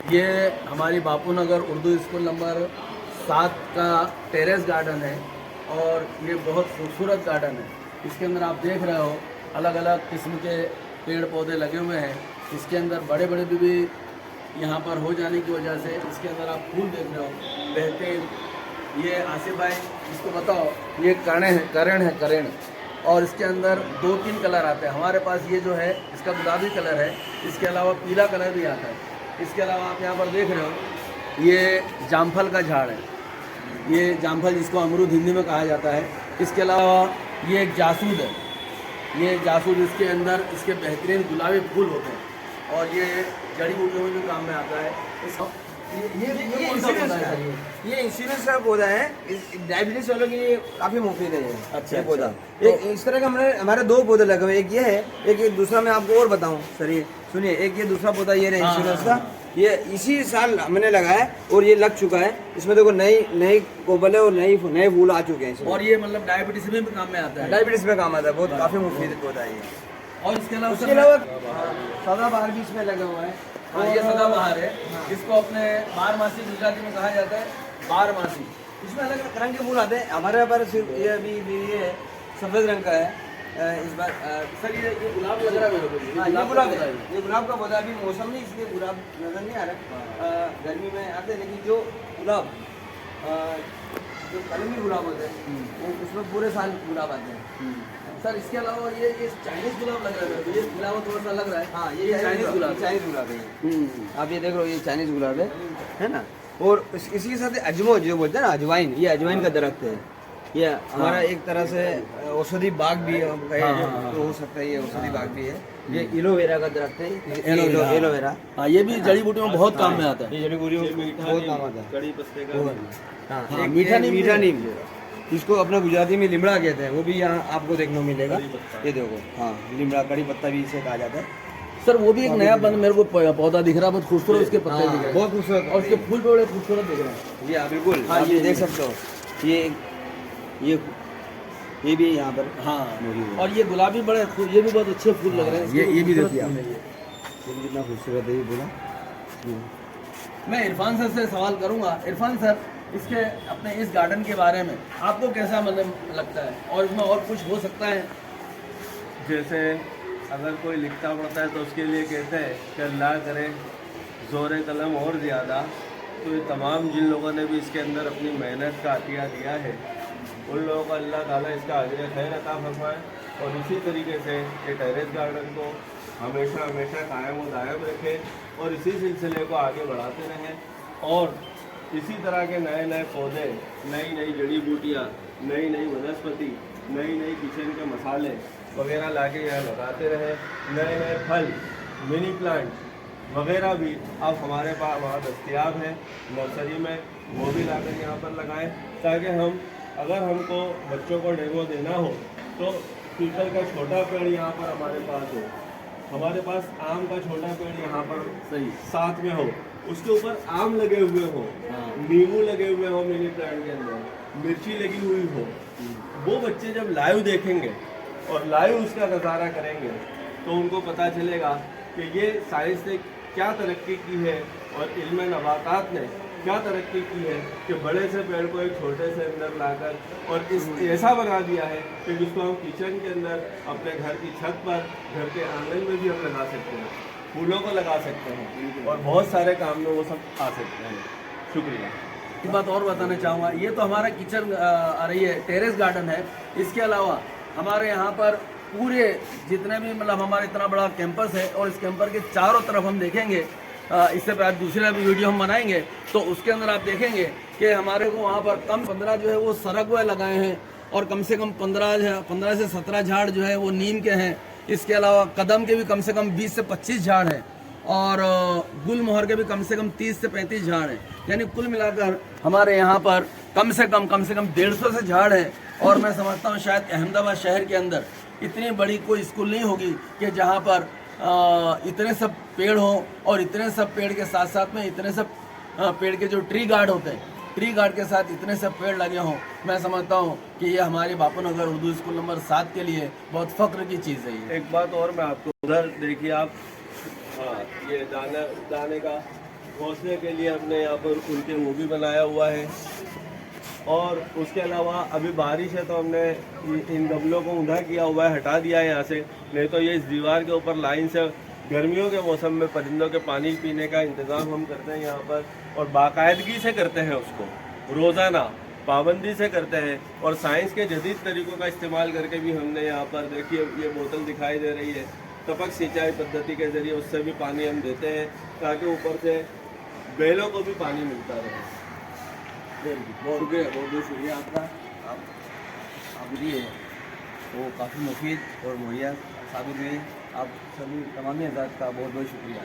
ये हमारी Bapu Nagar Urdu school number 7 का टेरेस गार्डन है और ये बहुत खूबसूरत गार्डन है। इसके अंदर आप देख रहे हो अलग अलग किस्म के पेड़ पौधे लगे हुए हैं। इसके अंदर बड़े बड़े भी यहाँ पर हो जाने की वजह से इसके अंदर आप फूल देख रहे हो बेहतरीन। ये आसिफ भाई इसको बताओ, ये करण है करण, और इसके अंदर 2-3 कलर आते हैं। हमारे पास ये जो है इसका गुलाबी कलर है, इसके अलावा पीला कलर भी आता है। इसके अलावा आप यहाँ पर देख रहे हो ये जामफल का झाड़ है, ये जामफल जिसको अमरूद हिंदी में कहा जाता है। इसके अलावा ये एक जासूद है, ये जासूद इसके अंदर इसके बेहतरीन गुलाबी फूल होते हैं और ये जड़ी बूटियों में भी काम में आता है। ये कौन सा पौधा है? ये इंश्योरेंस का पौधा है, डायबिटीज वालों के लिए काफी मुफीद है ये। अच्छा, ये पौधा तो इस तरह का हमारे 2 पौधे लगे हुए, एक ये है, एक दूसरा मैं आपको और बताऊं। सर ये सुनिए, एक ये दूसरा पौधा ये रहा इंश्योरेंस का, ये इसी साल हमने लगाया और ये लग चुका है। इसमें देखो नई कोबल है और नए फूल आ चुके हैं। और ये मतलब डायबिटीज में भी काम में आता है। डायबिटीज में काम आता है, बहुत काफी मुफीद पौधा है ये। और इसके अलावा सदाबहार भी इसमें लगा हुआ है। हाँ, ये सदाबहार है, इसको अपने बारमासी गुजराती में कहा जाता है, बारमासी। इसमें अलग अलग रंग के फूल आते हैं। हमारे यहाँ पर सिर्फ ये अभी ये है, सफेद रंग का है इस बार। सर ये गुलाब लग रहा है मेरे को। हाँ, ये गुलाब है, ये गुलाब का पौधा। अभी मौसम नहीं इसलिए गुलाब नजर नहीं आ रहा, गर्मी में आते हैं। लेकिन जो गुलाब जो कलमी गुलाब होते हैं वो उसमें पूरे साल गुलाब आते हैं। सर इसके अलावा ये चाइनीज गुलाब लग रहा है, ये गुलाब थोड़ा सा लग रहा है। हाँ, ये चाइनीज गुलाब है। आप ये देख लो, ये चाइनीज गुलाब है ना। और इसी के साथ अजमो जो बोलते हैं ना, अजवाइन, ये अजवाइन का दरख्त है। ये हमारा एक तरह से औषधि बाग भी है, तो हो सकता है ये औषधि बाग भी है। ये एलोवेरा का दरख्त है, एलोवेरा। हाँ, ये भी जड़ी बूटियों में बहुत काम में आता है। ये जड़ी बूटियों में बहुत काम आता है। कड़ी पत्ते का हाँ, मीठा नीम, इसको अपना गुजराती में लिमड़ा कहते हैं, वो भी यहाँ आपको देखने को मिलेगा। ये देखो, हाँ, लिमड़ा, कड़ी पत्ता भी इसे कहा जाता है। सर वो भी एक नया मेरे को पौधा दिख रहा है, बहुत खूबसूरत उसके पत्ते दिख रहे हैं, बहुत खूबसूरत, और उसके फूल भी बड़े खूबसूरत दिख रहे हैं। ये बिल्कुल, हाँ, ये देख सकते हो। ये भी यहाँ पर हाँ, और ये गुलाबी बड़े ये भी बहुत अच्छे फूल लग रहे हैं। ये भी देखिए आप, ये कितना खूबसूरत है ये बोला। मैं इरफान सर से सवाल करूंगा। इरफान सर, इसके अपने इस गार्डन के बारे में आपको कैसा मतलब लगता है, और इसमें और कुछ हो सकता है? जैसे अगर कोई लिखता पढ़ता है तो उसके लिए कहते हैं कि अल्लाह करे ज़ोर कलम और ज़्यादा। तो ये तमाम जिन लोगों ने भी इसके अंदर अपनी मेहनत का अतिया दिया है, उन लोगों को अल्लाह ताला इसका अजर खैर अता फरमाए। और इसी तरीके से ये टेरेस गार्डन को हमेशा हमेशा कायम और दायम रखें और इसी सिलसिले को आगे बढ़ाते रहें। और इसी तरह के नए नए पौधे, नई जड़ी बूटियाँ, नई वनस्पति, नई किचन के मसाले वगैरह लाके यहाँ लगाते रहें। नए फल, मिनी प्लांट वगैरह भी अब हमारे पास वहाँ दस्तयाब हैं नर्सरी में, वो भी लाकर यहाँ पर लगाएं, ताकि अगर हमको बच्चों को डेमो देना हो तो पीपल का छोटा पेड़ यहाँ पर हमारे पास हो, हमारे पास आम का छोटा पेड़ यहाँ पर सही साथ में हो, उसके ऊपर आम लगे हुए हो, नींबू लगे हुए हो, मिनी प्लांट के अंदर मिर्ची लगी हुई हो। वो बच्चे जब लाइव देखेंगे और लाइव उसका नज़ारा करेंगे तो उनको पता चलेगा कि ये साइंस ने क्या तरक्की की है और इल्म नबातात ने क्या तरक्की की है कि बड़े से पेड़ को एक छोटे से अंदर लाकर और इस ऐसा बना दिया है कि जिसको हम किचन के अंदर, अपने घर की छत पर, घर के आंगन में भी हम लगा सकते हैं, फूलों को लगा सकते हैं और बहुत सारे काम में वो सब आ सकते हैं। शुक्रिया। एक बात और बताना चाहूँगा, ये तो हमारा किचन आ रही है, टेरेस गार्डन है। इसके अलावा हमारे यहाँ पर पूरे जितने भी मतलब हमारा इतना बड़ा कैंपस है और इस कैंपस के चारों तरफ हम देखेंगे, इससे पहले दूसरा भी वीडियो हम बनाएंगे तो उसके अंदर आप देखेंगे कि हमारे को वहाँ पर कम 15 जो है वो सरगवे लगाए हैं और कम से कम 15 से 17 झाड़ जो है वो नीम के हैं। इसके अलावा कदम के भी कम से कम 20 से 25 झाड़ हैं और गुलमोहर के भी कम से कम 30 से 35 झाड़ हैं। यानी कुल मिलाकर हमारे यहाँ पर कम से कम 150 से झाड़ है। और मैं समझता हूँ शायद अहमदाबाद शहर के अंदर इतनी बड़ी कोई स्कूल नहीं होगी कि जहाँ पर इतने सब पेड़ हों और इतने सब पेड़ के साथ साथ में इतने सब पेड़ के जो ट्री गार्ड होते हैं, ट्री गार्ड के साथ इतने सब पेड़ लगे हों। मैं समझता हूँ कि ये हमारी बापू नगर उर्दू स्कूल नंबर 7 के लिए बहुत फख्र की चीज़ है। ये एक बात और मैं आपको, उधर देखिए आप, हाँ, ये दाने का घोंसले के लिए हमने यहाँ पर उनके वो भी बनाया हुआ है। और उसके अलावा अभी बारिश है तो हमने इन गमलों को ऊंधा किया हुआ है, हटा दिया है यहाँ से, नहीं तो ये इस दीवार के ऊपर लाइन से गर्मियों के मौसम में परिंदों के पानी पीने का इंतज़ाम हम करते हैं यहाँ पर, और बाकायदगी से करते हैं उसको, रोज़ाना पाबंदी से करते हैं। और साइंस के जदीद तरीक़ों का इस्तेमाल करके भी हमने यहाँ पर, देखिए ये बोतल दिखाई दे रही है, टपक सिंचाई पद्धति के ज़रिए उससे भी पानी हम देते हैं ताकि ऊपर से बेलों को भी पानी मिलता रहे। बहुत शुक्रिया, बहुत बहुत शुक्रिया आपका। आप दिए वो काफ़ी मुफीद और मुहैया साबित हुए। आप सभी तमामी हज़रात का बहुत बहुत शुक्रिया।